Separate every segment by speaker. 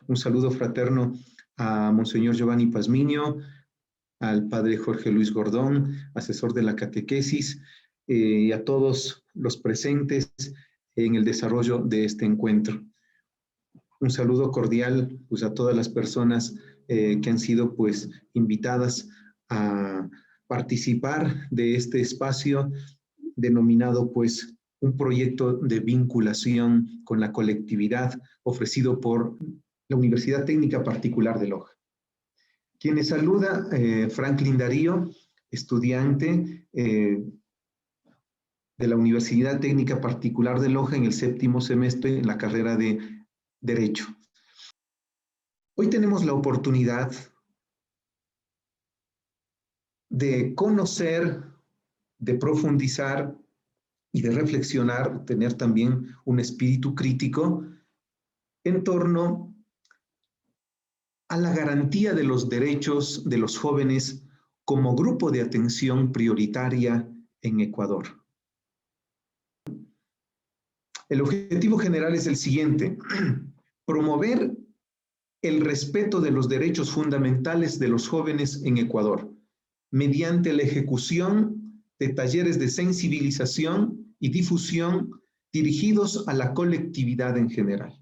Speaker 1: un saludo fraterno a Monseñor Giovanni Pazmiño, al Padre Jorge Luis Gordón, asesor de la catequesis, y a todos los presentes en el desarrollo de este encuentro. Un saludo cordial pues, a todas las personas que han sido pues, invitadas a participar de este espacio denominado pues, un proyecto de vinculación con la colectividad ofrecido por la Universidad Técnica Particular de Loja. Quienes saluda, Franklin Darío, estudiante de la Universidad Técnica Particular de Loja en el 7º semestre en la carrera de Derecho. Hoy tenemos la oportunidad de conocer, de profundizar y de reflexionar, tener también un espíritu crítico en torno a la garantía de los derechos de los jóvenes como grupo de atención prioritaria en Ecuador. El objetivo general es el siguiente: promover el respeto de los derechos fundamentales de los jóvenes en Ecuador, mediante la ejecución de talleres de sensibilización y difusión dirigidos a la colectividad en general.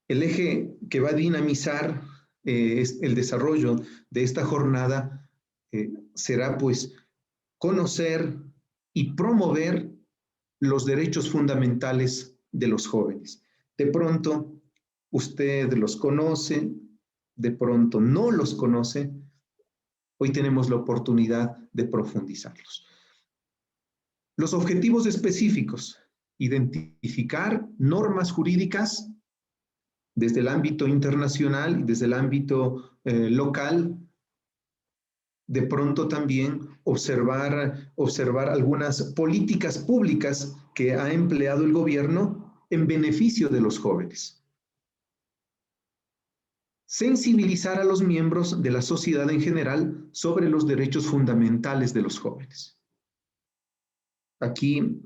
Speaker 1: El eje que va a dinamizar el desarrollo de esta jornada será, pues, conocer y promover los derechos fundamentales de los jóvenes. De pronto, usted los conoce, de pronto no los conoce. Hoy tenemos la oportunidad de profundizarlos. Los objetivos específicos: identificar normas jurídicas desde el ámbito internacional y desde el ámbito local. De pronto también observar algunas políticas públicas que ha empleado el gobierno en beneficio de los jóvenes. Sensibilizar a los miembros de la sociedad en general sobre los derechos fundamentales de los jóvenes. Aquí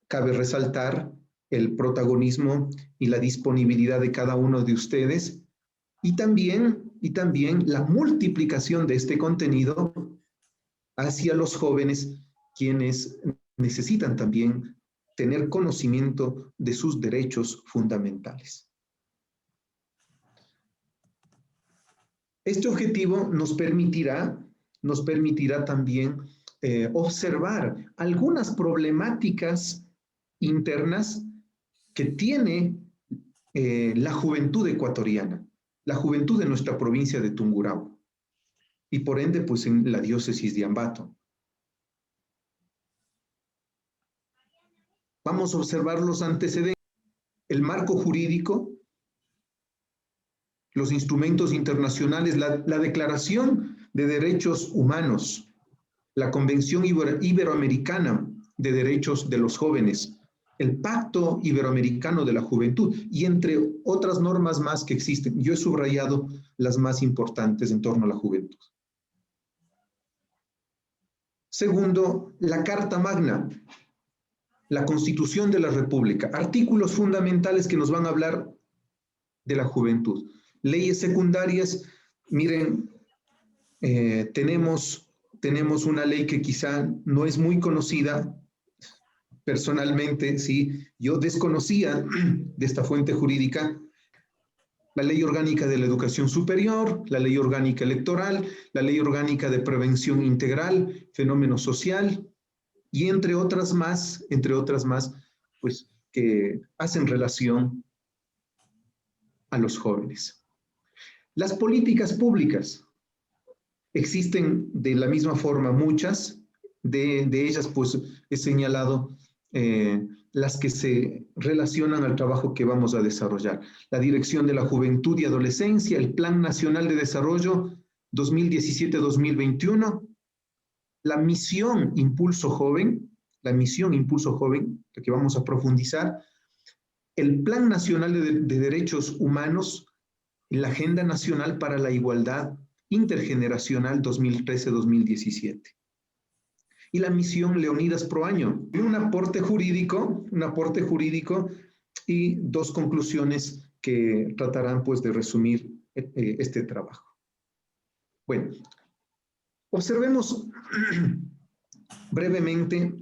Speaker 1: cabe resaltar el protagonismo y la disponibilidad de cada uno de ustedes y también la multiplicación de este contenido hacia los jóvenes, quienes necesitan también tener conocimiento de sus derechos fundamentales. Este objetivo nos permitirá también observar algunas problemáticas internas que tiene la juventud ecuatoriana, la juventud de nuestra provincia de Tungurahua y por ende pues en la diócesis de Ambato. Vamos a observar los antecedentes, el marco jurídico, los instrumentos internacionales, la Declaración de Derechos Humanos, la Convención Iberoamericana de Derechos de los Jóvenes, el Pacto Iberoamericano de la Juventud y entre otras normas más que existen. Yo he subrayado las más importantes en torno a la juventud. Segundo, la Carta Magna, la Constitución de la República, artículos fundamentales que nos van a hablar de la juventud. Leyes secundarias, miren, tenemos una ley que quizá no es muy conocida. Personalmente, sí, yo desconocía de esta fuente jurídica la Ley Orgánica de la Educación Superior, la Ley Orgánica Electoral, la Ley Orgánica de Prevención Integral, Fenómeno Social, y entre otras más, pues, que hacen relación a los jóvenes. Las políticas públicas existen de la misma forma muchas, de ellas pues he señalado las que se relacionan al trabajo que vamos a desarrollar. La Dirección de la Juventud y Adolescencia, el Plan Nacional de Desarrollo 2017-2021, la Misión Impulso Joven, la que vamos a profundizar, el Plan Nacional de Derechos Humanos, la Agenda Nacional para la Igualdad Intergeneracional 2013-2017. Y la misión Leonidas Pro Año. Un aporte jurídico y dos conclusiones que tratarán pues de resumir este trabajo. Bueno, observemos brevemente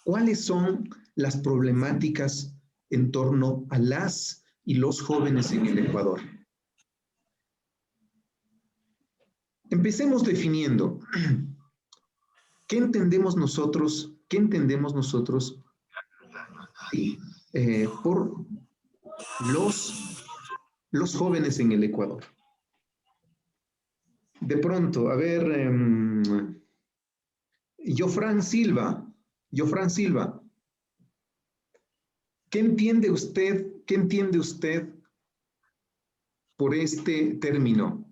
Speaker 1: cuáles son las problemáticas en torno a las y los jóvenes en el Ecuador. Empecemos definiendo qué entendemos nosotros ¿sí? Por los jóvenes en el Ecuador. De pronto, a ver, Jofran Silva, ¿qué entiende usted por este término,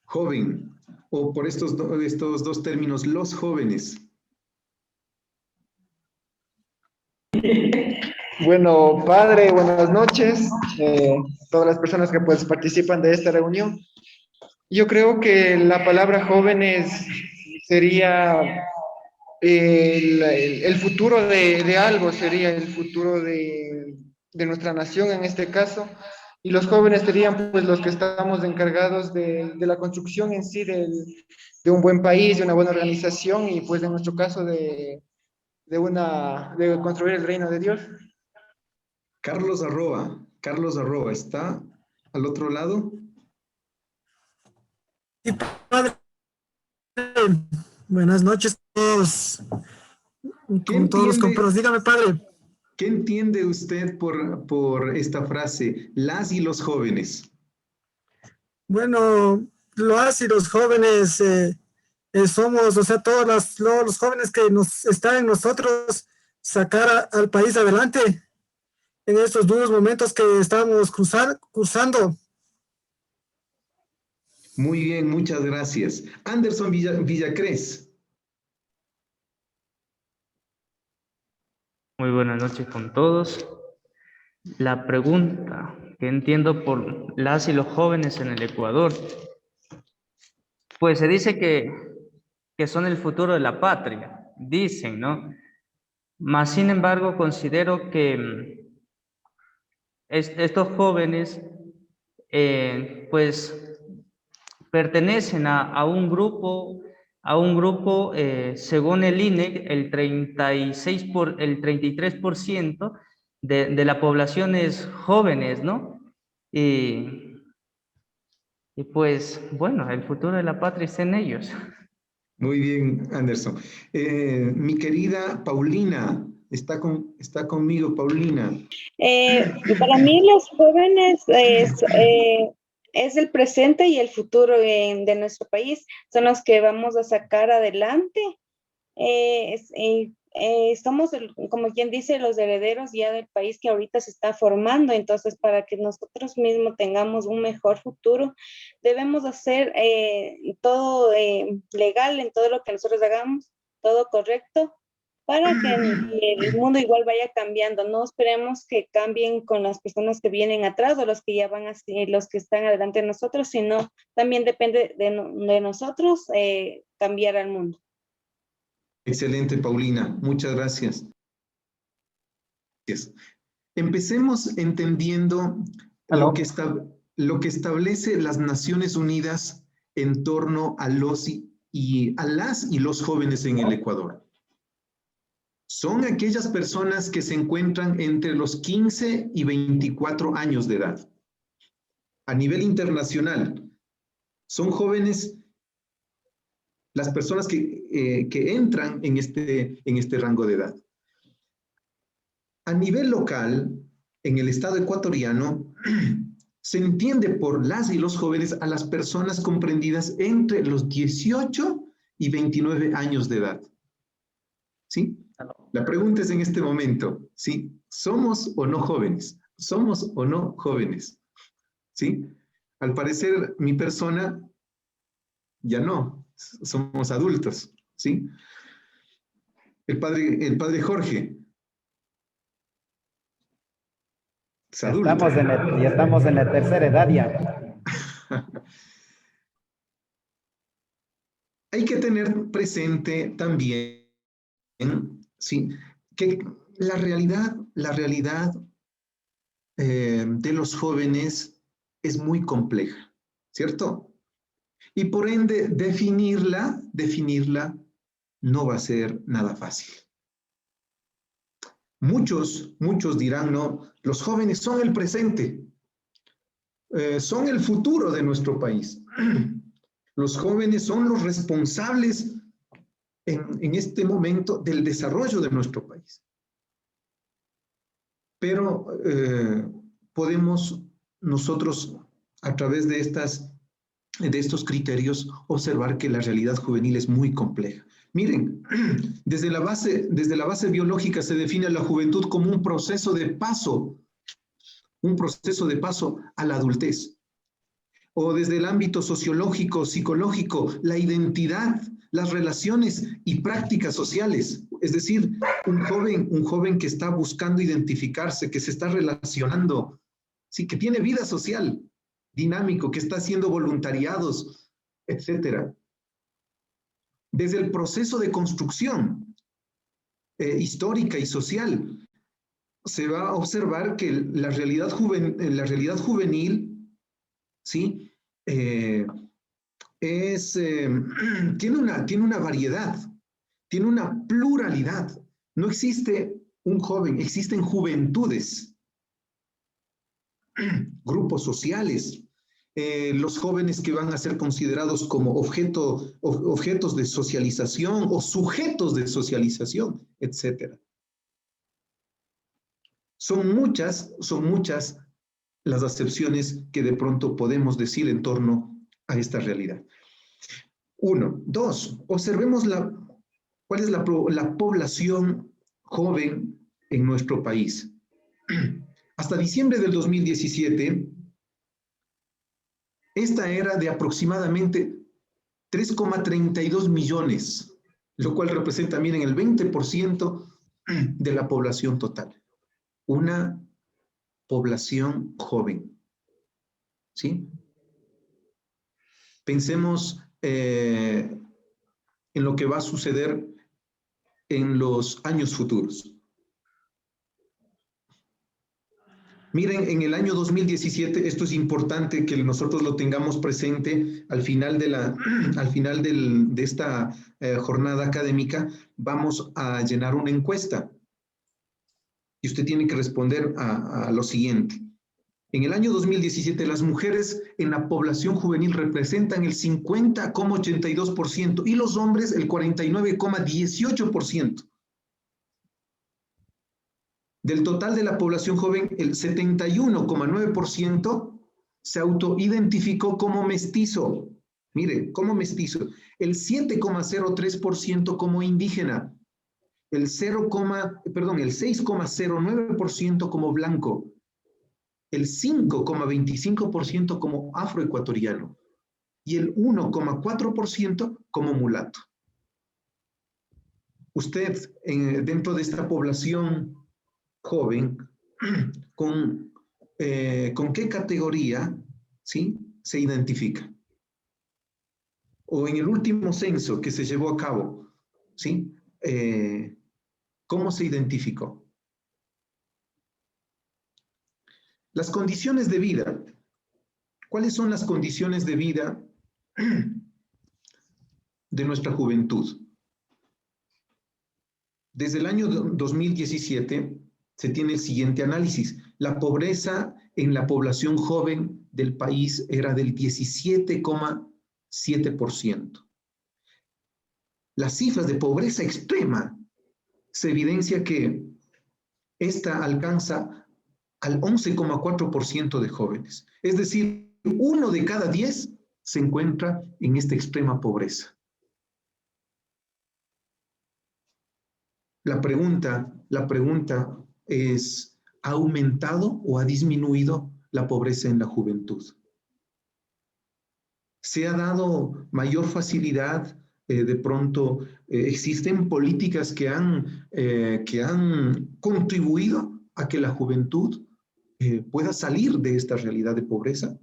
Speaker 1: joven, o por estos dos términos, los jóvenes?
Speaker 2: Bueno, padre, buenas noches. Todas las personas que pues participan de esta reunión. Yo creo que la palabra jóvenes sería el futuro de algo, sería el futuro de nuestra nación en este caso. Y los jóvenes serían pues los que estamos encargados de la construcción en sí de un buen país, de una buena organización y pues en nuestro caso de construir el reino de Dios.
Speaker 1: Carlos Arroba, ¿está al otro lado?
Speaker 3: Sí, padre. Buenas noches a todos, con todos los compañeros. Dígame, padre.
Speaker 1: ¿Qué entiende usted por esta frase, las y los jóvenes?
Speaker 3: Bueno, y los jóvenes somos, o sea, todos los jóvenes que están en nosotros sacar al país adelante en estos duros momentos que estamos cursando.
Speaker 1: Muy bien, muchas gracias. Anderson Villacrés.
Speaker 4: Muy buenas noches con todos. La pregunta que entiendo por las y los jóvenes en el Ecuador, pues se dice que son el futuro de la patria, dicen, ¿no? Mas, sin embargo, considero que estos jóvenes, pues, pertenecen a un grupo, según el INE, el 33% de la población es jóvenes, ¿no? Y pues, bueno, el futuro de la patria está en ellos.
Speaker 1: Muy bien, Anderson. Mi querida Paulina, está conmigo, Paulina.
Speaker 5: Para mí los jóvenes es el presente y el futuro de nuestro país. Son los que vamos a sacar adelante. Somos, como quien dice, los herederos ya del país que ahorita se está formando. Entonces, para que nosotros mismos tengamos un mejor futuro, debemos hacer todo legal en todo lo que nosotros hagamos, todo correcto, para que el mundo igual vaya cambiando. No esperemos que cambien con las personas que vienen atrás o los que ya van así, los que están adelante de nosotros, sino también depende de nosotros cambiar al mundo.
Speaker 1: Excelente, Paulina. Muchas gracias. Empecemos entendiendo lo que establece las Naciones Unidas en torno a las y los jóvenes en el Ecuador. Son aquellas personas que se encuentran entre los 15 y 24 años de edad. A nivel internacional, son jóvenes las personas que entran en este rango de edad. A nivel local, en el estado ecuatoriano, se entiende por las y los jóvenes a las personas comprendidas entre los 18 y 29 años de edad. ¿Sí? La pregunta es en este momento, ¿sí? ¿Somos o no jóvenes? ¿Somos o no jóvenes? ¿Sí? Al parecer, mi persona ya no, somos adultos, ¿sí? El padre Jorge. Es adulto.
Speaker 2: Ya estamos en la tercera edad ya.
Speaker 1: Hay que tener presente también, ¿sí?, que la realidad de los jóvenes es muy compleja, ¿cierto? Y por ende, definirla no va a ser nada fácil. Muchos dirán, no, los jóvenes son el presente, son el futuro de nuestro país. Los jóvenes son los responsables en este momento del desarrollo de nuestro país. Pero podemos nosotros, a través de estos criterios, observar que la realidad juvenil es muy compleja. Miren, desde la base biológica se define la juventud como un proceso de paso a la adultez. O desde el ámbito sociológico, psicológico, la identidad, las relaciones y prácticas sociales. Es decir, un joven que está buscando identificarse, que se está relacionando, sí, que tiene vida social, dinámico, que está haciendo voluntariados, etcétera. Desde el proceso de construcción histórica y social, se va a observar que la realidad juvenil, ¿sí? Tiene una variedad, tiene una pluralidad. No existe un joven, existen juventudes, grupos sociales, los jóvenes que van a ser considerados como objetos de socialización o sujetos de socialización, etc. Son muchas las acepciones que de pronto podemos decir en torno a esta realidad. 1. 2. Observemos cuál es la población joven en nuestro país. Hasta diciembre del 2017, esta era de aproximadamente 3,32 millones, lo cual representa, miren, el 20% de la población total. Una población joven, ¿sí? Pensemos en lo que va a suceder en los años futuros. Miren, en el año 2017, esto es importante que nosotros lo tengamos presente al final de esta jornada académica, vamos a llenar una encuesta. Y usted tiene que responder a lo siguiente. En el año 2017, las mujeres en la población juvenil representan el 50,82% y los hombres el 49,18%. Del total de la población joven, el 71,9% se autoidentificó como mestizo. Mire, como mestizo. El 7,03% como indígena. El 6,09% como blanco. El 5,25% como afroecuatoriano. Y el 1,4% como mulato. Usted, dentro de esta población joven, ¿con qué categoría, ¿sí?, se identifica? O en el último censo que se llevó a cabo, ¿sí?, ¿cómo se identificó? Las condiciones de vida. ¿Cuáles son las condiciones de vida de nuestra juventud? Desde el año 2017 se tiene el siguiente análisis. La pobreza en la población joven del país era del 17,7%. Las cifras de pobreza extrema se evidencia que esta alcanza al 11,4% de jóvenes. Es decir, 1 de cada 10 se encuentra en esta extrema pobreza. La pregunta es, ¿ha aumentado o ha disminuido la pobreza en la juventud? ¿Se ha dado mayor facilidad? De pronto, ¿existen políticas que han contribuido a que la juventud pueda salir de esta realidad de pobreza?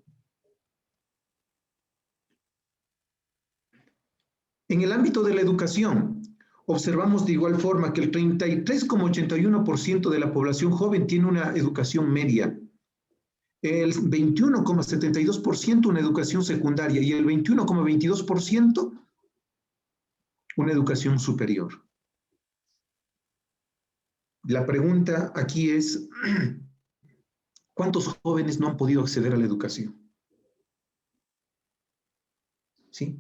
Speaker 1: En el ámbito de la educación, observamos de igual forma que el 33,81% de la población joven tiene una educación media el 21,72% una educación secundaria y el 21,22% una educación superior. La pregunta aquí es, ¿cuántos jóvenes no han podido acceder a la educación? ¿Sí?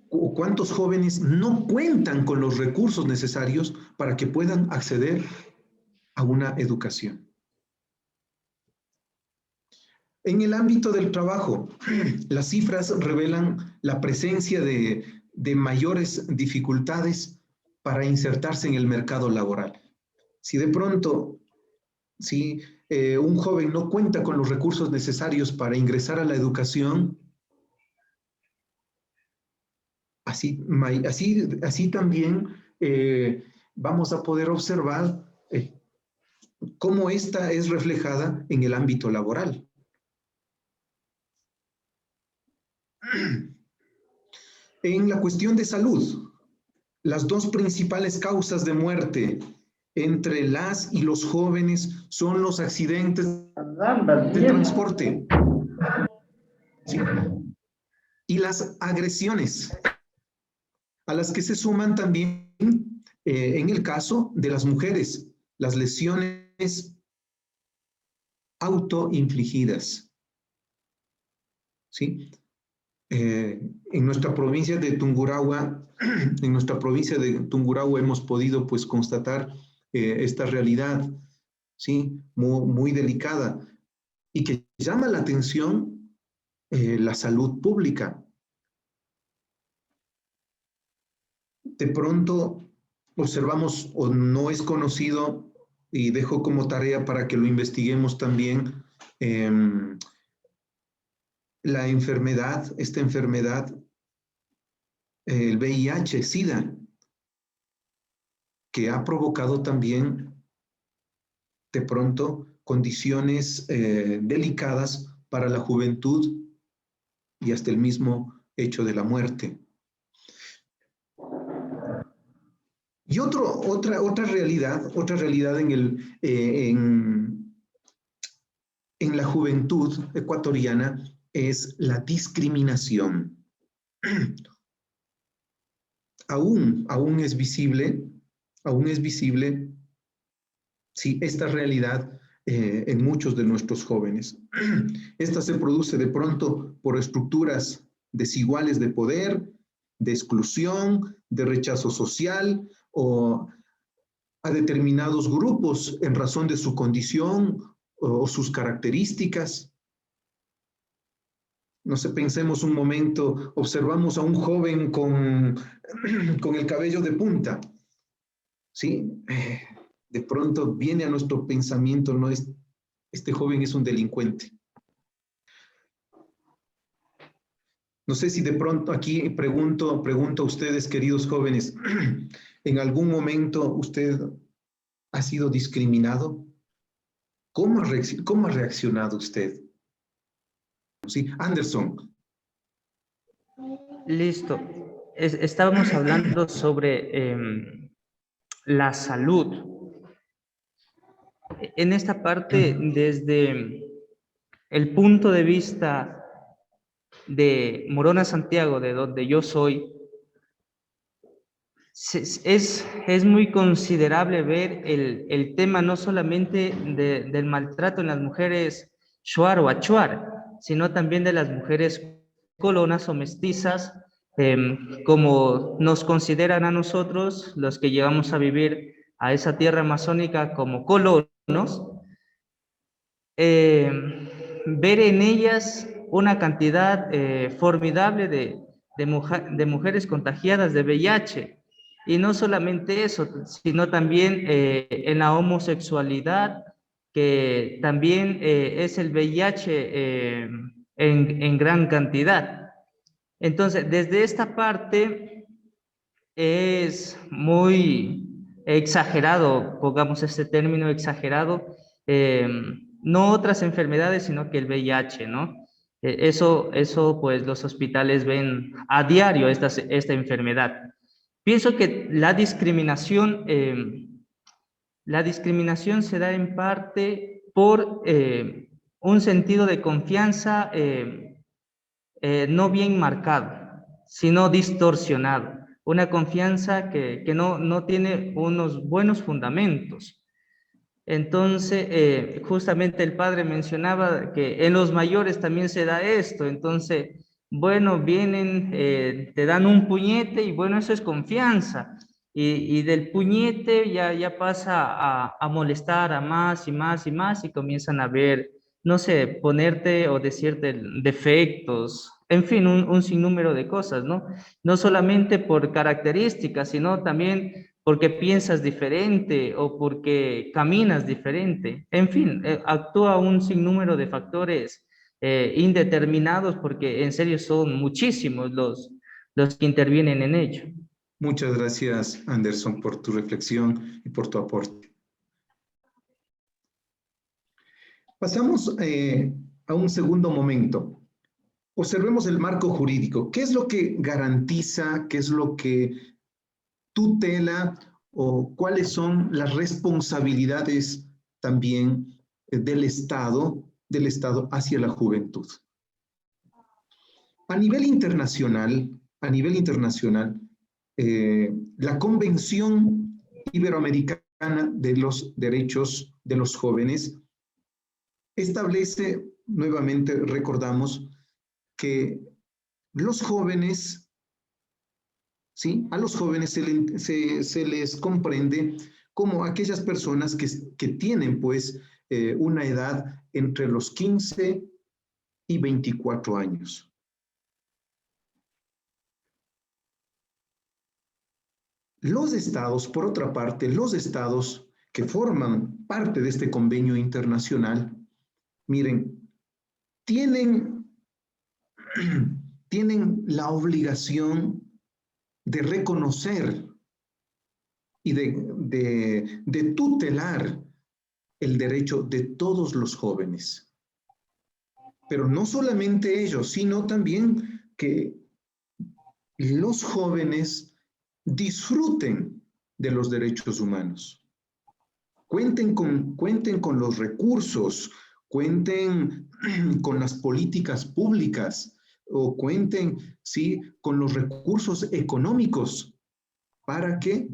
Speaker 1: ¿O cuántos jóvenes no cuentan con los recursos necesarios para que puedan acceder a una educación? En el ámbito del trabajo, las cifras revelan la presencia de mayores dificultades para insertarse en el mercado laboral. Si de pronto, un joven no cuenta con los recursos necesarios para ingresar a la educación, así también vamos a poder observar cómo esta es reflejada en el ámbito laboral. En la cuestión de salud, las dos principales causas de muerte entre las y los jóvenes son los accidentes de transporte, ¿sí?, y las agresiones, a las que se suman también, en el caso de las mujeres, las lesiones autoinfligidas, ¿sí? En nuestra provincia de Tungurahua, hemos podido pues constatar esta realidad, ¿sí?, muy delicada, y que llama la atención la salud pública. De pronto observamos, o no es conocido, y dejo como tarea para que lo investiguemos también, esta enfermedad, el VIH, SIDA, que ha provocado también de pronto condiciones delicadas para la juventud y hasta el mismo hecho de la muerte. Y otra realidad en la juventud ecuatoriana es la discriminación. Aún es visible, sí, esta realidad en muchos de nuestros jóvenes. Esta se produce de pronto por estructuras desiguales de poder, de exclusión, de rechazo social, o a determinados grupos en razón de su condición o sus características. No sé, pensemos un momento, observamos a un joven con el cabello de punta, ¿sí? De pronto viene a nuestro pensamiento, ¿no? Este joven es un delincuente. No sé si de pronto aquí pregunto a ustedes, queridos jóvenes, ¿en algún momento usted ha sido discriminado? ¿Cómo ha reaccionado usted? Sí, Anderson.
Speaker 4: Listo. Estábamos hablando sobre la salud. En esta parte, desde el punto de vista de Morona, Santiago, de donde yo soy, es muy considerable ver el tema no solamente del maltrato en las mujeres shuar o achuar, sino también de las mujeres colonas o mestizas, como nos consideran a nosotros, los que llegamos a vivir a esa tierra amazónica como colonos, ver en ellas una cantidad formidable de mujeres contagiadas de VIH. Y no solamente eso, sino también en la homosexualidad, que también es el VIH en gran cantidad. Entonces, desde esta parte es muy exagerado, pongamos este término exagerado, no otras enfermedades, sino que el VIH, ¿no? Eso pues los hospitales ven a diario esta enfermedad. Pienso que la discriminación se da en parte por un sentido de confianza no bien marcado, sino distorsionado. Una confianza que no tiene unos buenos fundamentos. Entonces, justamente el padre mencionaba que en los mayores también se da esto. Entonces, bueno, vienen, te dan un puñete y bueno, eso es confianza. Y del puñete ya pasa a molestar a más y más y más y comienzan a ver, no sé, ponerte o decirte defectos, en fin, un sinnúmero de cosas, ¿no? No solamente por características, sino también porque piensas diferente o porque caminas diferente. En fin, actúa un sinnúmero de factores indeterminados porque en serio son muchísimos los que intervienen en ello.
Speaker 1: Muchas gracias, Anderson, por tu reflexión y por tu aporte. Pasamos a un segundo momento. Observemos el marco jurídico. ¿Qué es lo que garantiza, qué es lo que tutela o cuáles son las responsabilidades también del Estado hacia la juventud? A nivel internacional, la Convención Iberoamericana de los Derechos de los Jóvenes establece, nuevamente recordamos, que los jóvenes, ¿sí? A los jóvenes se les comprende como aquellas personas que tienen, pues, una edad entre los 15 y 24 años. Los estados, por otra parte, los estados que forman parte de este convenio internacional, miren, tienen la obligación de reconocer y de tutelar el derecho de todos los jóvenes. Pero no solamente ellos, sino también que los jóvenes disfruten de los derechos humanos. Cuenten con los recursos, cuenten con las políticas públicas o cuenten, ¿sí?, con los recursos económicos para que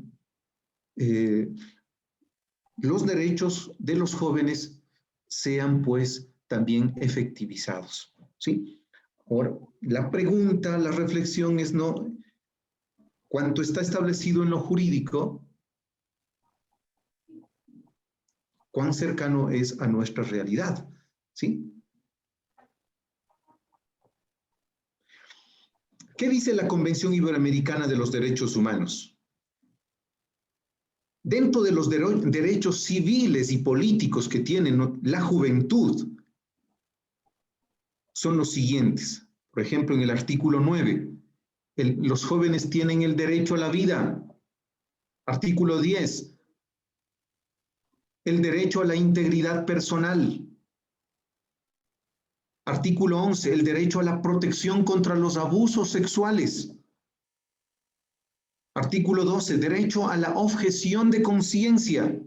Speaker 1: los derechos de los jóvenes sean, pues, también efectivizados, ¿sí? Ahora, la pregunta, la reflexión es, ¿no?, cuanto está establecido en lo jurídico, cuán cercano es a nuestra realidad, ¿sí? ¿Qué dice la Convención Iberoamericana de los Derechos Humanos? Dentro de los derechos civiles y políticos que tiene la juventud, son los siguientes. Por ejemplo, en el artículo 9, los jóvenes tienen el derecho a la vida. Artículo 10, el derecho a la integridad personal. Artículo 11, el derecho a la protección contra los abusos sexuales. Artículo 12, derecho a la objeción de conciencia.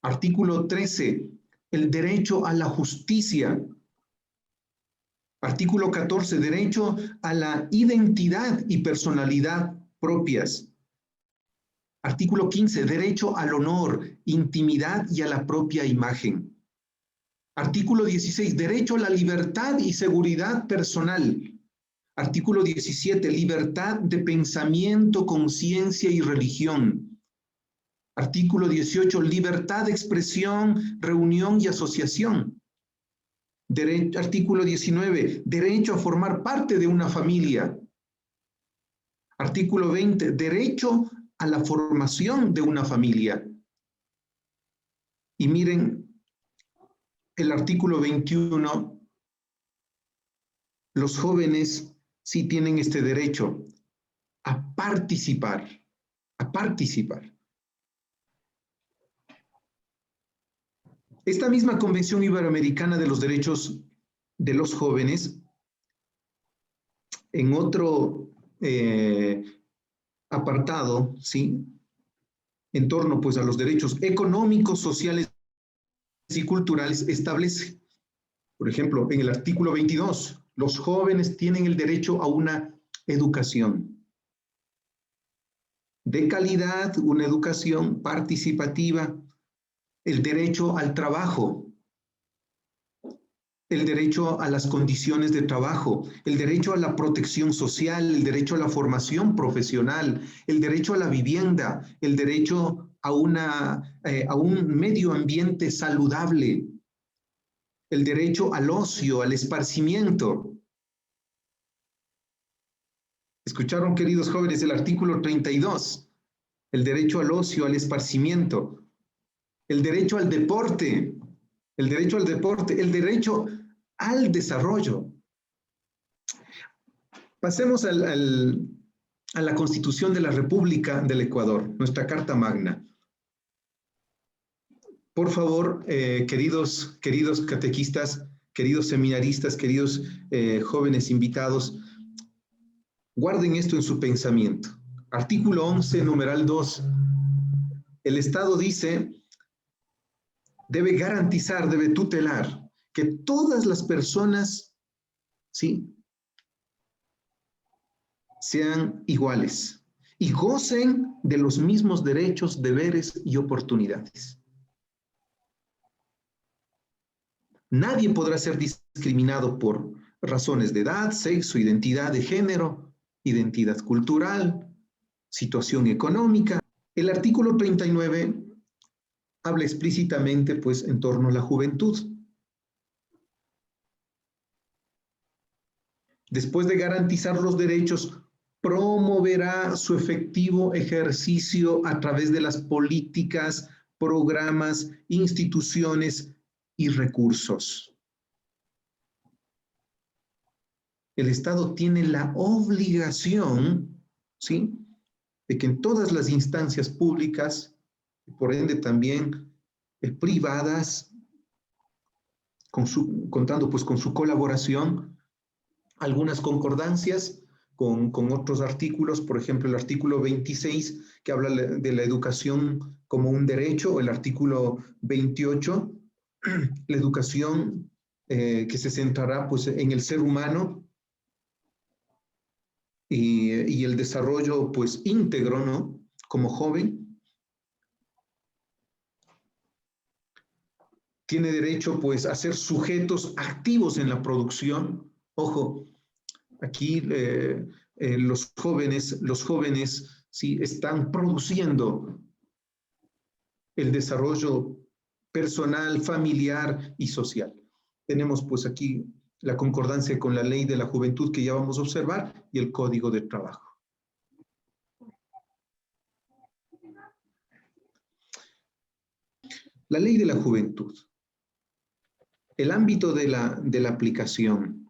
Speaker 1: Artículo 13, el derecho a la justicia. Artículo 14, derecho a la identidad y personalidad propias. Artículo 15, derecho al honor, intimidad y a la propia imagen. Artículo 16, derecho a la libertad y seguridad personal. Artículo 17, libertad de pensamiento, conciencia y religión. Artículo 18, libertad de expresión, reunión y asociación. Artículo 19, derecho a formar parte de una familia. Artículo 20, derecho a la formación de una familia. Y miren, el artículo 21, los jóvenes sí tienen este derecho a participar, a participar. Esta misma Convención Iberoamericana de los Derechos de los Jóvenes, en otro apartado, ¿sí?, en torno, pues, a los derechos económicos, sociales y culturales, establece Por ejemplo, en el artículo 22, los jóvenes tienen el derecho a una educación de calidad, una educación participativa, el derecho al trabajo, el derecho a las condiciones de trabajo, el derecho a la protección social, el derecho a la formación profesional, el derecho a la vivienda, el derecho a un medio ambiente saludable, el derecho al ocio, al esparcimiento. ¿Escucharon, queridos jóvenes, el artículo 32? El derecho al ocio, al esparcimiento, el derecho al deporte, el derecho al deporte, el derecho al desarrollo. Pasemos a la Constitución de la República del Ecuador, nuestra Carta Magna. Por favor, queridos catequistas, queridos seminaristas, queridos jóvenes invitados, guarden esto en su pensamiento. Artículo 11, numeral 2. El Estado dice, debe garantizar, debe tutelar que todas las personas, ¿sí?, sean iguales y gocen de los mismos derechos, deberes y oportunidades. Nadie podrá ser discriminado por razones de edad, sexo, identidad de género, identidad cultural, situación económica. El artículo 39 habla explícitamente, pues, en torno a la juventud. Después de garantizar los derechos, promoverá su efectivo ejercicio a través de las políticas, programas, instituciones y recursos. El Estado tiene la obligación, ¿sí?, de que en todas las instancias públicas, y por ende también privadas, contando pues con su colaboración, algunas concordancias con otros artículos, por ejemplo el artículo 26 que habla de la educación como un derecho, el artículo 28, la educación que se centrará pues en el ser humano y el desarrollo pues íntegro, ¿no?, como joven. Tiene derecho pues a ser sujetos activos en la producción. Ojo, aquí los jóvenes sí están produciendo el desarrollo personal, familiar y social. Tenemos pues aquí la concordancia con la ley de la juventud que ya vamos a observar y el código de trabajo. La ley de la juventud. El ámbito de la aplicación.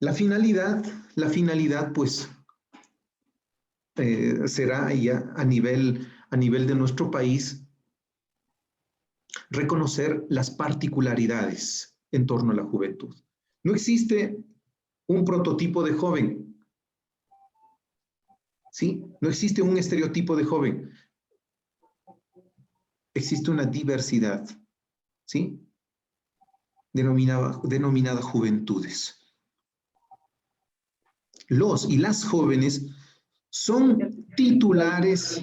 Speaker 1: La finalidad pues será ya a nivel de nuestro país reconocer las particularidades en torno a la juventud. No existe un prototipo de joven, ¿sí? No existe un estereotipo de joven. Existe una diversidad, ¿sí?, denominada juventudes. Los y las jóvenes son titulares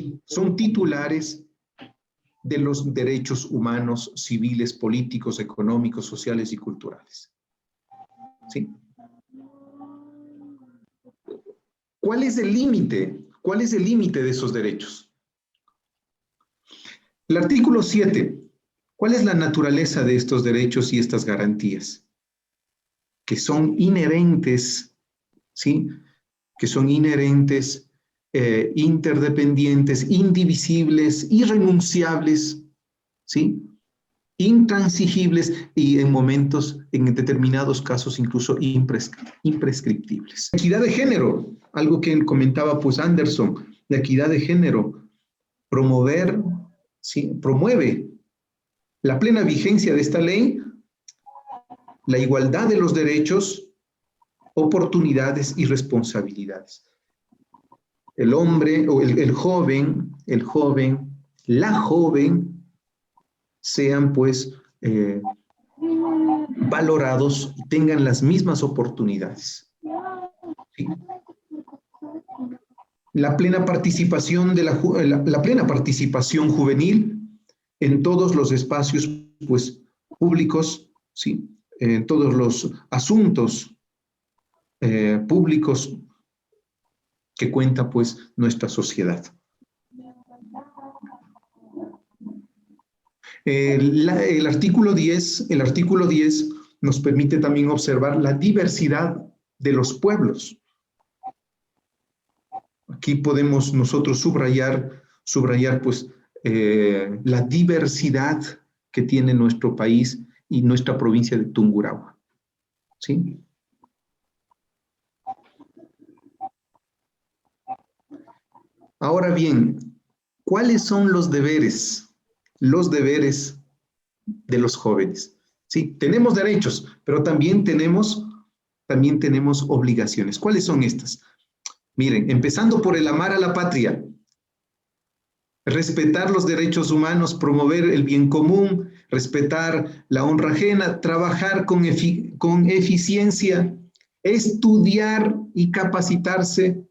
Speaker 1: de los derechos humanos, civiles, políticos, económicos, sociales y culturales. ¿Sí? ¿Cuál es el límite? ¿Cuál es el límite de esos derechos? El artículo 7. ¿Cuál es la naturaleza de estos derechos y estas garantías? Que son inherentes, ¿sí?, que son inherentes, interdependientes, indivisibles, irrenunciables, ¿sí?, intransigibles y en determinados casos incluso imprescriptibles. Equidad de género, algo que comentaba pues Anderson, la equidad de género, promueve la plena vigencia de esta ley, la igualdad de los derechos, oportunidades y responsabilidades. El hombre o el joven, la joven, sean pues valorados y tengan las mismas oportunidades. ¿Sí? La plena participación la plena participación juvenil en todos los espacios pues públicos, ¿sí? En todos los asuntos públicos que cuenta pues nuestra sociedad. El artículo 10 nos permite también observar la diversidad de los pueblos. Aquí podemos nosotros subrayar pues la diversidad que tiene nuestro país y nuestra provincia de Tungurahua. ¿Sí? Ahora bien, ¿cuáles son los deberes? Los deberes de los jóvenes. Sí, tenemos derechos, pero también tenemos obligaciones. ¿Cuáles son estas? Miren, empezando por el amar a la patria, respetar los derechos humanos, promover el bien común, respetar la honra ajena, trabajar con eficiencia, estudiar y capacitarse,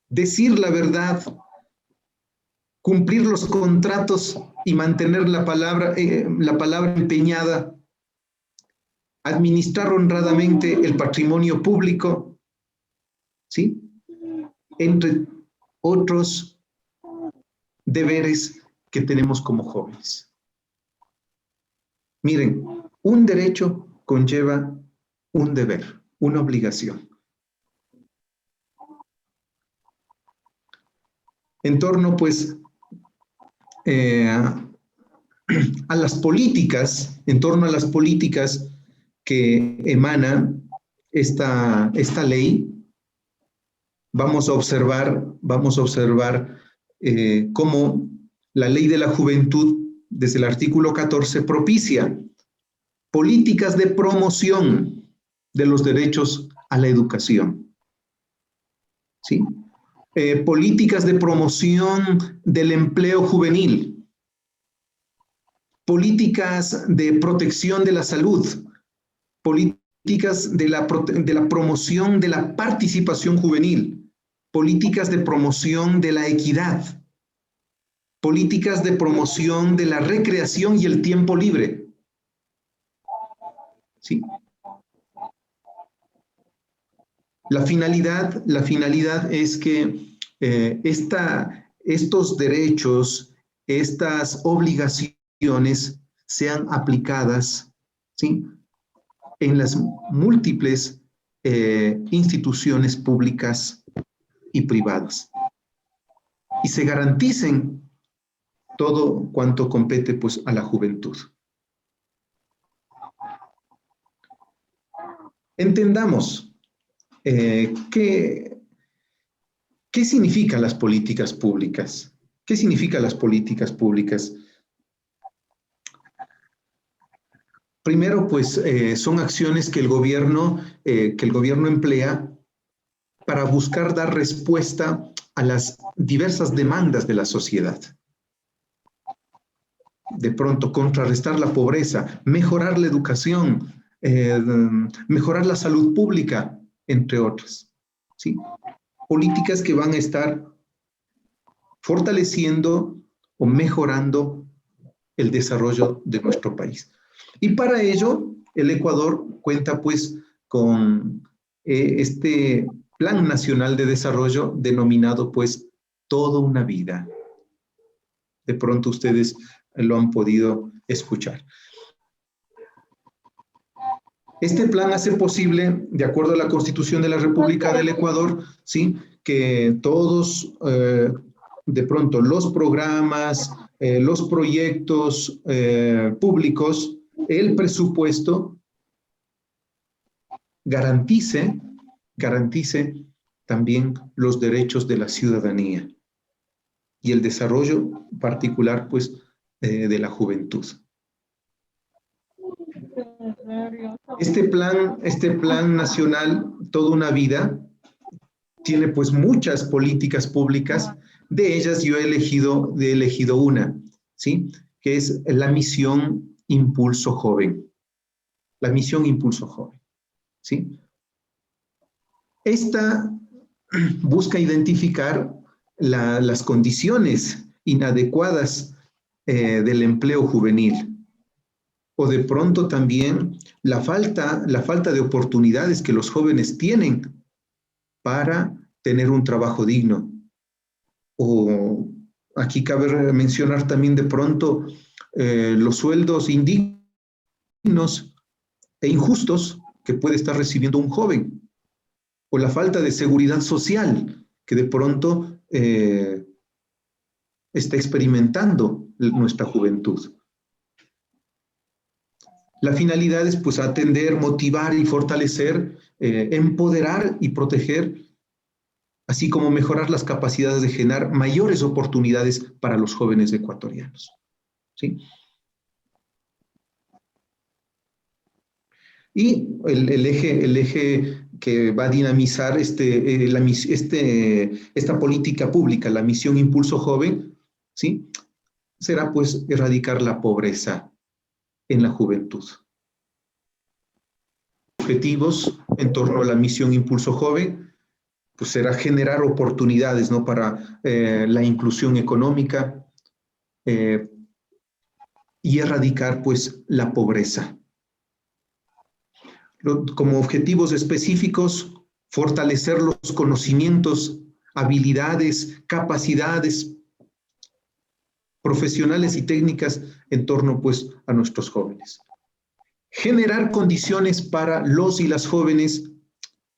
Speaker 1: decir la verdad, cumplir los contratos y mantener la palabra empeñada, administrar honradamente el patrimonio público, ¿sí? Entre otros deberes que tenemos como jóvenes. Miren, un derecho conlleva un deber, una obligación. En torno, pues, a las políticas, en torno a las políticas que emana esta ley, vamos a observar cómo la ley de la juventud, desde el artículo 14, propicia políticas de promoción de los derechos a la educación. ¿Sí? Políticas de promoción del empleo juvenil, políticas de protección de la salud, políticas de la promoción de la participación juvenil, políticas de promoción de la equidad, políticas de promoción de la recreación y el tiempo libre. ¿Sí? La finalidad es que estos derechos, estas obligaciones sean aplicadas, ¿sí?, en las múltiples instituciones públicas y privadas. Y se garanticen todo cuanto compete pues a la juventud. Entendamos ¿qué significan las políticas públicas? ¿Qué significan las políticas públicas? Primero, pues, son acciones que el gobierno emplea para buscar dar respuesta a las diversas demandas de la sociedad. De pronto, contrarrestar la pobreza, mejorar la educación, mejorar la salud pública, entre otras, ¿sí? Políticas que van a estar fortaleciendo o mejorando el desarrollo de nuestro país. Y para ello, el Ecuador cuenta pues con este Plan Nacional de Desarrollo denominado pues Toda una Vida. De pronto ustedes lo han podido escuchar. Este plan hace posible, de acuerdo a la Constitución de la República del Ecuador, ¿sí?, que todos, de pronto, los programas, los proyectos públicos, el presupuesto, garantice también los derechos de la ciudadanía y el desarrollo particular, pues, de la juventud. Este plan nacional, Toda una Vida, tiene pues muchas políticas públicas. De ellas yo he elegido una, ¿sí?, que es la misión Impulso Joven. La misión Impulso Joven, ¿sí? Esta busca identificar las condiciones inadecuadas del empleo juvenil, o de pronto también la falta de oportunidades que los jóvenes tienen para tener un trabajo digno. O aquí cabe mencionar también de pronto los sueldos indignos e injustos que puede estar recibiendo un joven, o la falta de seguridad social que de pronto está experimentando nuestra juventud. La finalidad es pues atender, motivar y fortalecer, empoderar y proteger, así como mejorar las capacidades de generar mayores oportunidades para los jóvenes ecuatorianos, ¿sí? Y el eje que va a dinamizar esta política pública, la misión Impulso Joven, ¿sí? Será pues erradicar la pobreza en la juventud. Objetivos en torno a la misión Impulso Joven, pues será generar oportunidades, ¿no?, para la inclusión económica y erradicar pues la pobreza. Como objetivos específicos, fortalecer los conocimientos, habilidades, capacidades profesionales y técnicas en torno pues a nuestros jóvenes. Generar condiciones para los y las jóvenes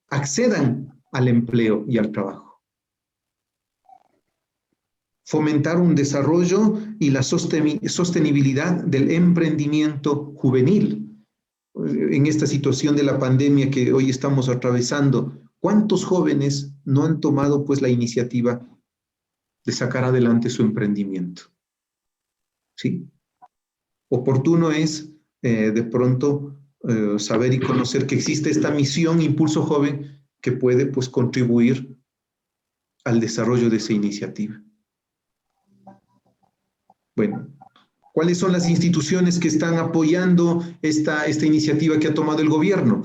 Speaker 1: accedan al empleo y al trabajo. Fomentar un desarrollo y la sostenibilidad del emprendimiento juvenil. En esta situación de la pandemia que hoy estamos atravesando, ¿cuántos jóvenes no han tomado pues la iniciativa de sacar adelante su emprendimiento? ¿Sí? Oportuno es de pronto saber y conocer que existe esta misión Impulso Joven que puede pues contribuir al desarrollo de esa iniciativa. Bueno, ¿cuáles son las instituciones que están apoyando esta iniciativa que ha tomado el gobierno?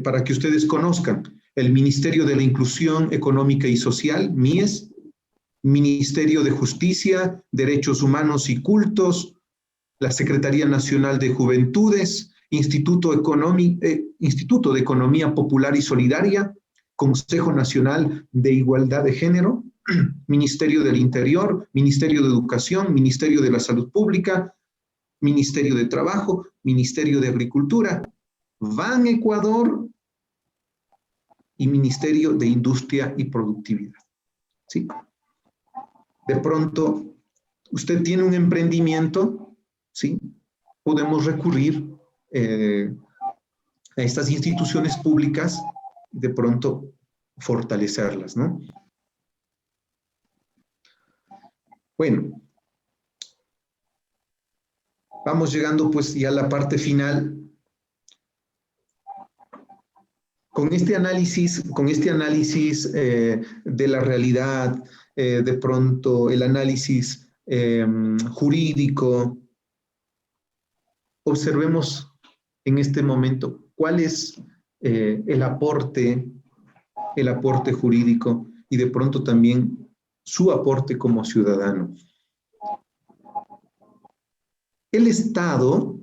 Speaker 1: Para que ustedes conozcan, el Ministerio de la Inclusión Económica y Social, MIES, Ministerio de Justicia, Derechos Humanos y Cultos, la Secretaría Nacional de Juventudes, Instituto de Economía Popular y Solidaria, Consejo Nacional de Igualdad de Género, Ministerio del Interior, Ministerio de Educación, Ministerio de la Salud Pública, Ministerio de Trabajo, Ministerio de Agricultura, BAN Ecuador y Ministerio de Industria y Productividad. ¿Sí? De pronto, usted tiene un emprendimiento, ¿sí? Podemos recurrir a estas instituciones públicas, de pronto fortalecerlas, ¿no? Bueno, vamos llegando pues ya a la parte final. Con este análisis de la realidad, de pronto el análisis jurídico, observemos en este momento cuál es el aporte jurídico y de pronto también su aporte como ciudadano. El Estado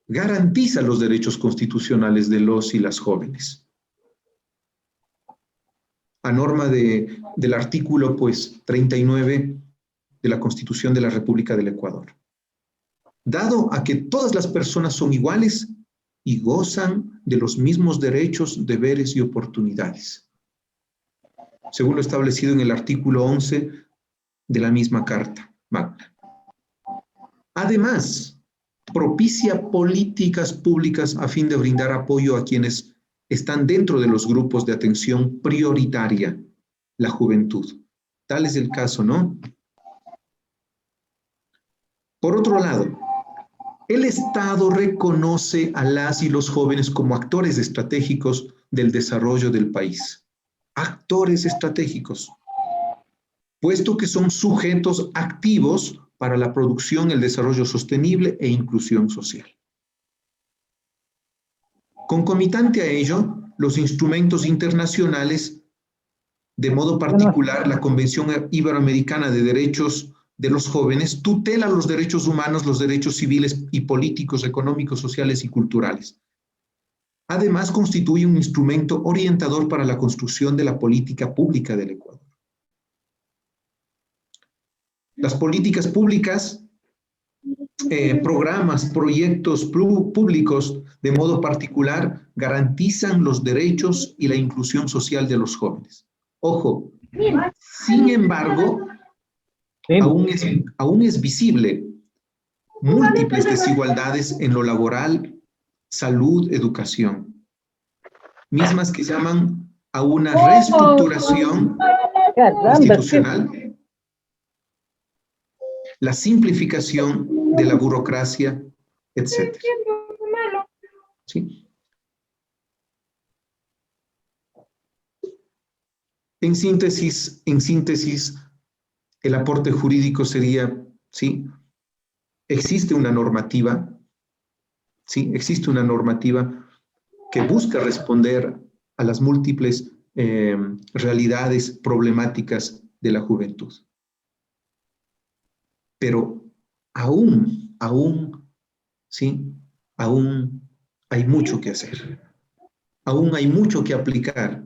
Speaker 1: garantiza los derechos constitucionales de los y las jóvenes. A norma del artículo pues 39 de la Constitución de la República del Ecuador. Dado a que todas las personas son iguales y gozan de los mismos derechos, deberes y oportunidades, según lo establecido en el artículo 11 de la misma Carta Magna. Además, propicia políticas públicas a fin de brindar apoyo a quienes están dentro de los grupos de atención prioritaria, la juventud. Tal es el caso, ¿no? Por otro lado, el Estado reconoce a las y los jóvenes como actores estratégicos del desarrollo del país. Actores estratégicos, puesto que son sujetos activos para la producción, el desarrollo sostenible e inclusión social. Concomitante a ello, los instrumentos internacionales, de modo particular la Convención Iberoamericana de Derechos de los Jóvenes, tutela los derechos humanos, los derechos civiles y políticos, económicos, sociales y culturales. Además, constituye un instrumento orientador para la construcción de la política pública del Ecuador. Las políticas públicas, programas, proyectos públicos, de modo particular, garantizan los derechos y la inclusión social de los jóvenes. Ojo, sin embargo, aún es visible múltiples desigualdades en lo laboral, salud, educación, mismas que llaman a una reestructuración institucional, la simplificación de la burocracia, etc. ¿Sí? En síntesis, el aporte jurídico sería, ¿sí? Existe una normativa, ¿sí? Existe una normativa que busca responder a las múltiples realidades problemáticas de la juventud. Pero aún, ¿sí? Aún hay mucho que hacer. Aún hay mucho que aplicar.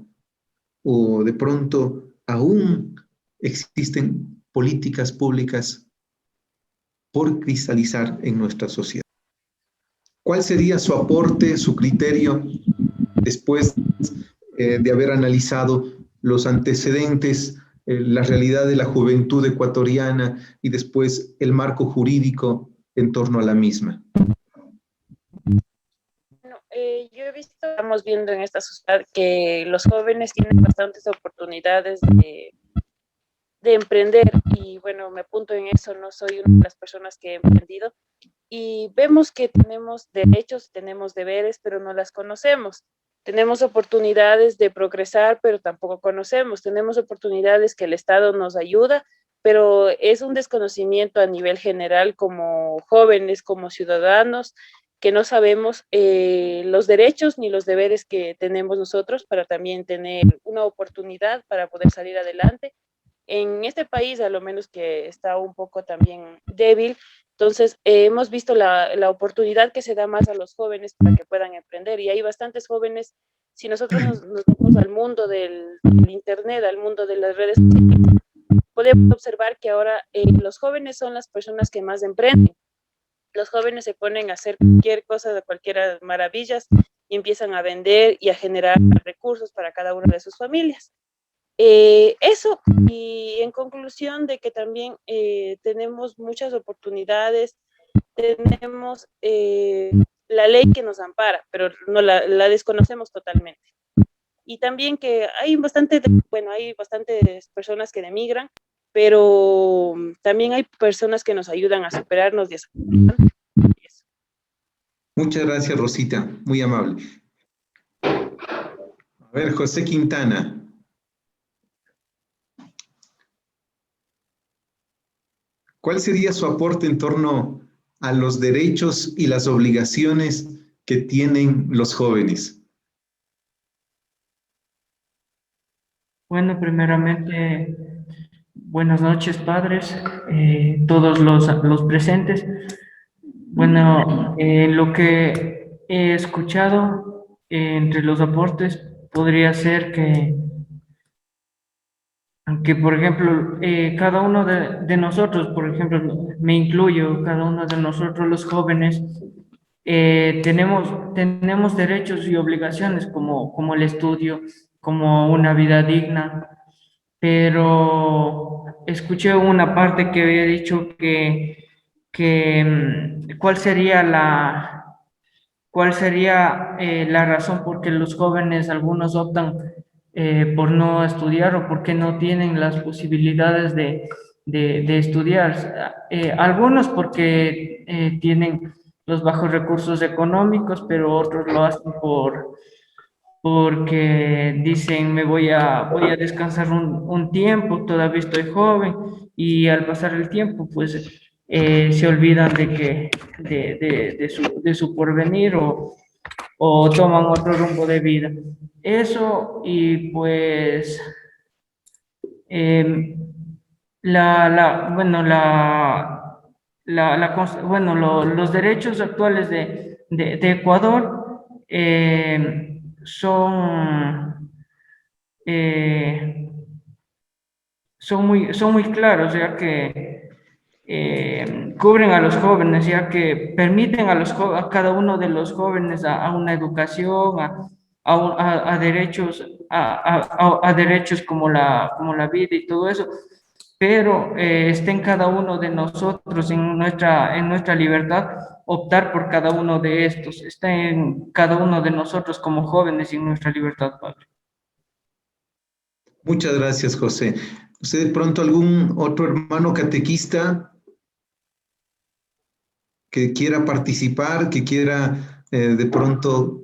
Speaker 1: O de pronto aún existen políticas públicas por cristalizar en nuestra sociedad. ¿Cuál sería su aporte, su criterio, después de haber analizado los antecedentes, la realidad de la juventud ecuatoriana y después el marco jurídico en torno a la misma?
Speaker 6: Yo he visto, estamos viendo en esta sociedad que los jóvenes tienen bastantes oportunidades de emprender y bueno, me apunto en eso, no soy una de las personas que he emprendido y vemos que tenemos derechos, tenemos deberes, pero no las conocemos. Tenemos oportunidades de progresar, pero tampoco conocemos. Tenemos oportunidades que el Estado nos ayuda, pero es un desconocimiento a nivel general como jóvenes, como ciudadanos, que no sabemos los derechos ni los deberes que tenemos nosotros para también tener una oportunidad para poder salir adelante. En este país, a lo menos que está un poco también débil, entonces hemos visto la oportunidad que se da más a los jóvenes para que puedan emprender y hay bastantes jóvenes. Si nosotros nos vamos al mundo del internet, al mundo de las redes sociales, podemos observar que ahora los jóvenes son las personas que más emprenden. Los jóvenes se ponen a hacer cualquier cosa, cualquier maravillas y empiezan a vender y a generar recursos para cada una de sus familias. Eso, y en conclusión de que también tenemos muchas oportunidades, tenemos la ley que nos ampara, pero no la desconocemos totalmente. Y también que hay hay bastantes personas que emigran, pero también hay personas que nos ayudan a superarnos y a salir.
Speaker 1: Muchas gracias, Rosita, muy amable. A ver, José Quintana. ¿Cuál sería su aporte en torno a los derechos y las obligaciones que tienen los jóvenes?
Speaker 7: Bueno, primeramente, buenas noches, padres, todos los presentes. Bueno, lo que he escuchado entre los aportes podría ser que por ejemplo, cada uno de nosotros, por ejemplo, me incluyo, cada uno de nosotros los jóvenes, tenemos derechos y obligaciones como el estudio, como una vida digna, pero escuché una parte que había dicho ¿cuál sería la razón por qué los jóvenes, algunos optan por no estudiar o porque no tienen las posibilidades de estudiar? Algunos porque tienen los bajos recursos económicos, pero otros lo hacen porque dicen voy a descansar un tiempo, todavía estoy joven, y al pasar el tiempo pues se olvidan de su porvenir o toman otro rumbo de vida. Eso y pues los derechos actuales de Ecuador eh, son muy claros, ya que cubren a los jóvenes, ya que permiten a cada uno de los jóvenes a una educación, a derechos, a derechos como la vida y todo eso, pero está en cada uno de nosotros, en nuestra libertad, optar por cada uno de estos. Está en cada uno de nosotros como jóvenes y en nuestra libertad, Padre.
Speaker 1: Muchas gracias, José. ¿Usted de pronto algún otro hermano catequista que quiera participar, que quiera de pronto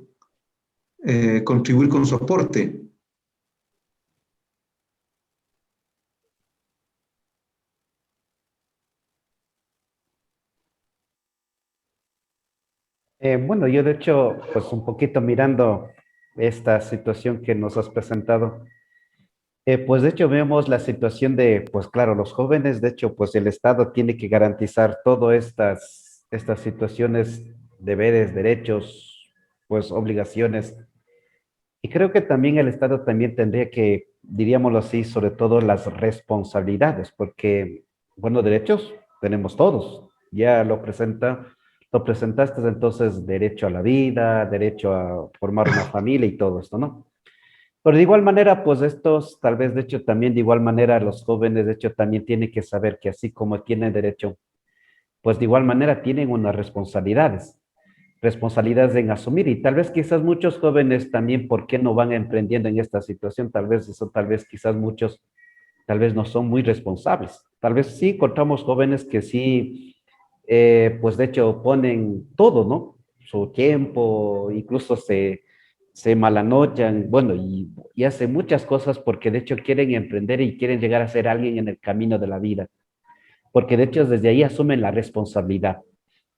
Speaker 1: contribuir con su aporte?
Speaker 8: Bueno, yo de hecho, pues un poquito mirando esta situación que nos has presentado, pues de hecho vemos la situación de, pues claro, los jóvenes, de hecho, pues el Estado tiene que garantizar todas estas situaciones, deberes, derechos, pues obligaciones. Y creo que también el Estado también tendría que, diríamoslo así, sobre todo las responsabilidades, porque, bueno, derechos tenemos todos. Ya lo presentaste entonces derecho a la vida, derecho a formar una familia y todo esto, ¿no? Pero de igual manera, pues estos, tal vez de hecho también de igual manera los jóvenes de hecho también tienen que saber que así como tienen derecho, pues de igual manera tienen unas responsabilidades en asumir y tal vez quizás muchos jóvenes también, ¿por qué no van emprendiendo en esta situación? Tal vez eso, tal vez quizás muchos, tal vez no son muy responsables. Tal vez sí encontramos jóvenes que sí, pues de hecho ponen todo, ¿no? Su tiempo, incluso se malanochan, bueno, y hacen muchas cosas porque de hecho quieren emprender y quieren llegar a ser alguien en el camino de la vida, porque de hecho desde ahí asumen la responsabilidad.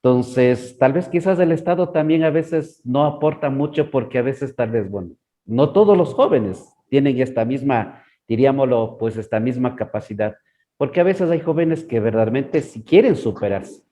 Speaker 8: Entonces, tal vez quizás el Estado también a veces no aporta mucho porque a veces tal vez, bueno, no todos los jóvenes tienen esta misma, diríamoslo, pues esta misma capacidad, porque a veces hay jóvenes que verdaderamente sí quieren superarse,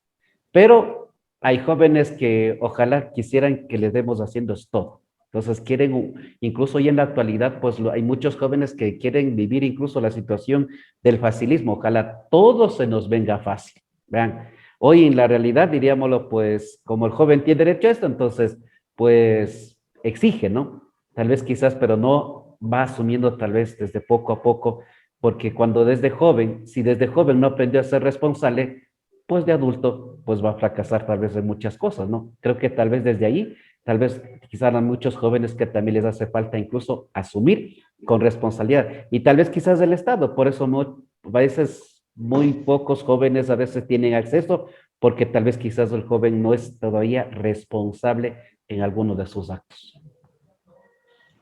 Speaker 8: pero hay jóvenes que ojalá quisieran que les demos haciendo todo. Entonces quieren, incluso hoy en la actualidad, pues hay muchos jóvenes que quieren vivir incluso la situación del facilismo. Ojalá todo se nos venga fácil. Vean, hoy en la realidad, diríamoslo, pues como el joven tiene derecho a esto, entonces, pues exige, ¿no? Tal vez quizás, pero no va asumiendo tal vez desde poco a poco, porque cuando desde joven, si desde joven no aprendió a ser responsable, pues de adulto, pues va a fracasar tal vez en muchas cosas, ¿no? Creo que tal vez desde ahí, tal vez quizás a muchos jóvenes que también les hace falta incluso asumir con responsabilidad. Y tal vez quizás del Estado, por eso no, a veces muy pocos jóvenes a veces tienen acceso, porque tal vez quizás el joven no es todavía responsable en alguno de sus actos.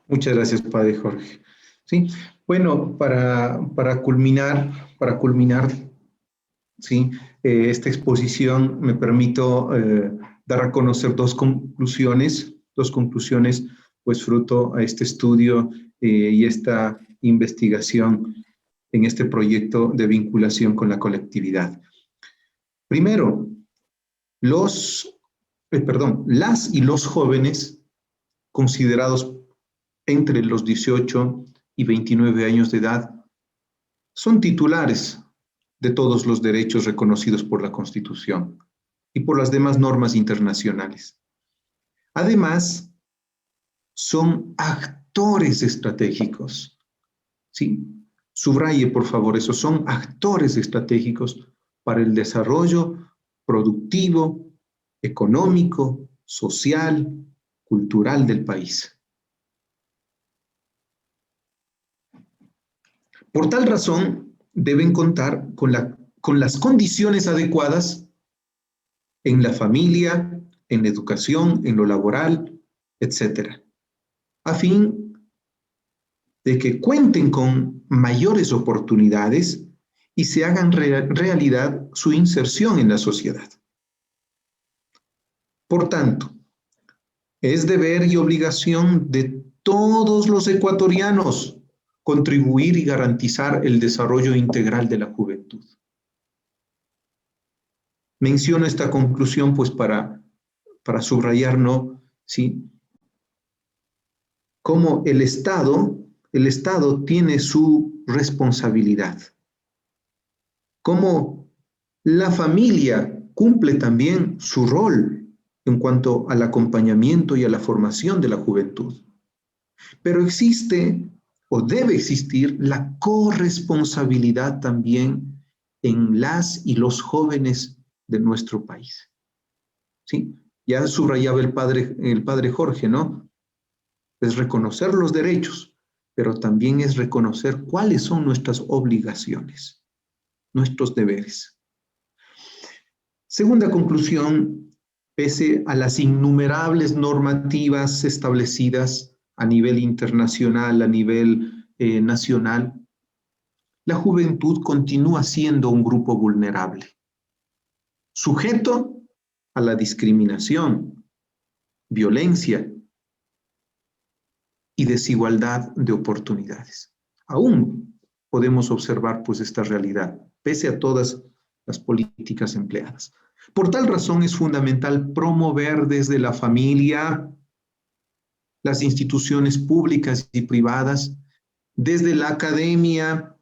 Speaker 1: Muchas gracias, Padre Jorge. Sí, bueno, para culminar, sí, esta exposición me permito dar a conocer dos conclusiones, pues fruto a este estudio y esta investigación en este proyecto de vinculación con la colectividad. Primero, las y los jóvenes considerados entre los 18 y 29 años de edad son titulares de todos los derechos reconocidos por la Constitución y por las demás normas internacionales. Además, son actores estratégicos. ¿Sí? Subraye, por favor, eso, son actores estratégicos para el desarrollo productivo, económico, social, cultural del país. Por tal razón, deben contar con las condiciones adecuadas en la familia, en la educación, en lo laboral, etc., a fin de que cuenten con mayores oportunidades y se hagan realidad su inserción en la sociedad. Por tanto, es deber y obligación de todos los ecuatorianos contribuir y garantizar el desarrollo integral de la juventud. Menciono esta conclusión pues para subrayar, ¿no? ¿Sí? Cómo el Estado tiene su responsabilidad. Cómo la familia cumple también su rol en cuanto al acompañamiento y a la formación de la juventud. Pero existe o debe existir la corresponsabilidad también en las y los jóvenes de nuestro país. ¿Sí? Ya subrayaba el padre Jorge, ¿no? Es reconocer los derechos, pero también es reconocer cuáles son nuestras obligaciones, nuestros deberes. Segunda conclusión, pese a las innumerables normativas establecidas a nivel internacional, a nivel nacional, la juventud continúa siendo un grupo vulnerable, sujeto a la discriminación, violencia y desigualdad de oportunidades. Aún podemos observar pues esta realidad, pese a todas las políticas empleadas. Por tal razón es fundamental promover desde la familia, las instituciones públicas y privadas, desde la academia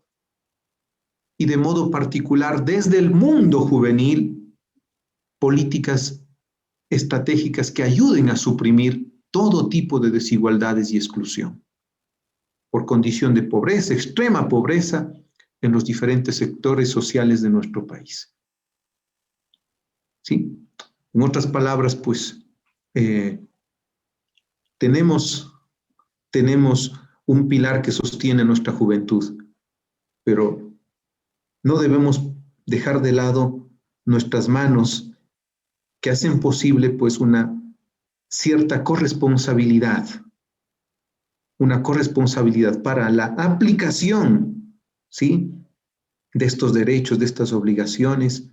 Speaker 1: y de modo particular desde el mundo juvenil, políticas estratégicas que ayuden a suprimir todo tipo de desigualdades y exclusión por condición de pobreza, extrema pobreza en los diferentes sectores sociales de nuestro país. ¿Sí? En otras palabras, pues, tenemos un pilar que sostiene nuestra juventud, pero no debemos dejar de lado nuestras manos que hacen posible pues una cierta corresponsabilidad, para la aplicación, ¿sí?, de estos derechos, de estas obligaciones,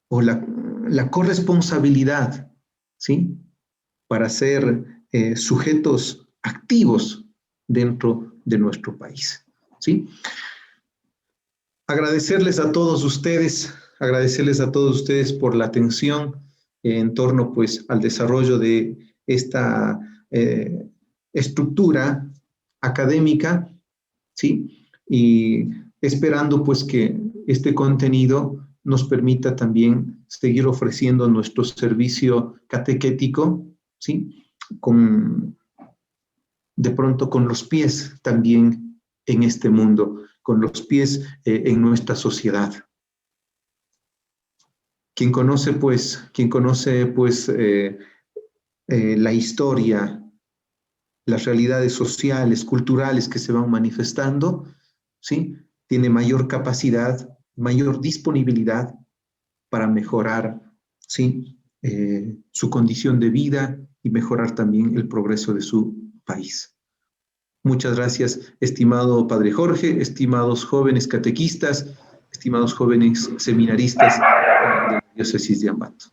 Speaker 1: o la corresponsabilidad, ¿sí?, para ser sujetos activos dentro de nuestro país, ¿sí? Agradecerles a todos ustedes por la atención en torno pues al desarrollo de esta estructura académica, ¿sí? Y esperando pues que este contenido nos permita también seguir ofreciendo nuestro servicio catequético, ¿sí? De pronto con los pies también en este mundo, con los pies en nuestra sociedad. Quien conoce la historia, las realidades sociales, culturales que se van manifestando, ¿sí?, tiene mayor capacidad, mayor disponibilidad para mejorar, ¿sí?, su condición de vida y mejorar también el progreso de su país. Muchas gracias, estimado Padre Jorge, estimados jóvenes catequistas, estimados jóvenes seminaristas de la diócesis de Ambato.